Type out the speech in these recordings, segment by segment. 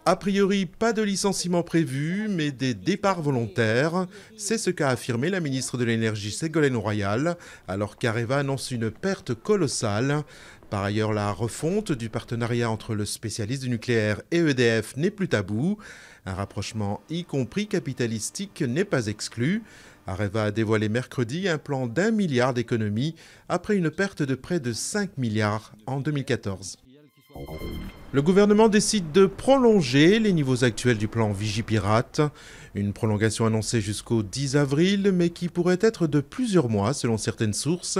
A priori, pas de licenciement prévu, mais des départs volontaires. C'est ce qu'a affirmé la ministre de l'Énergie Ségolène Royal, alors qu'Areva annonce une perte colossale. Par ailleurs, la refonte du partenariat entre le spécialiste du nucléaire et EDF n'est plus tabou. Un rapprochement, y compris capitalistique, n'est pas exclu. Areva a dévoilé mercredi un plan d'1 milliard d'économies après une perte de près de 5 milliards en 2014. Le gouvernement décide de prolonger les niveaux actuels du plan Vigipirate. Une prolongation annoncée jusqu'au 10 avril, mais qui pourrait être de plusieurs mois selon certaines sources.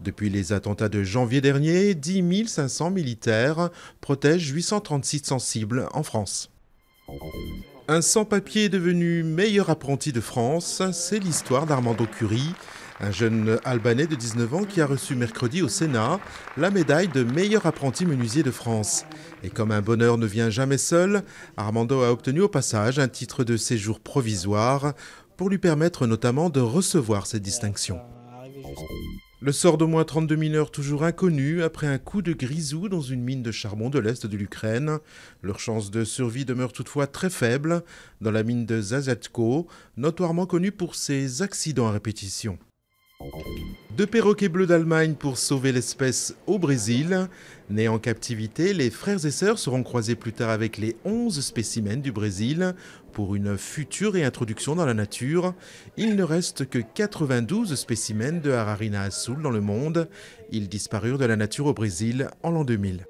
Depuis les attentats de janvier dernier, 10 500 militaires protègent 836 sensibles en France. Un sans-papier est devenu meilleur apprenti de France, c'est l'histoire d'Armando Curri, un jeune Albanais de 19 ans qui a reçu mercredi au Sénat la médaille de meilleur apprenti menuisier de France. Et comme un bonheur ne vient jamais seul, Armando a obtenu au passage un titre de séjour provisoire pour lui permettre notamment de recevoir cette distinction. Le sort d'au moins 32 mineurs toujours inconnus après un coup de grisou dans une mine de charbon de l'est de l'Ukraine. Leurs chances de survie demeurent toutefois très faibles dans la mine de Zazatko, notoirement connue pour ses accidents à répétition. 2 perroquets bleus d'Allemagne pour sauver l'espèce au Brésil. Nés en captivité, les frères et sœurs seront croisés plus tard avec les 11 spécimens du Brésil pour une future réintroduction dans la nature. Il ne reste que 92 spécimens de Ararina azul dans le monde. Ils disparurent de la nature au Brésil en l'an 2000.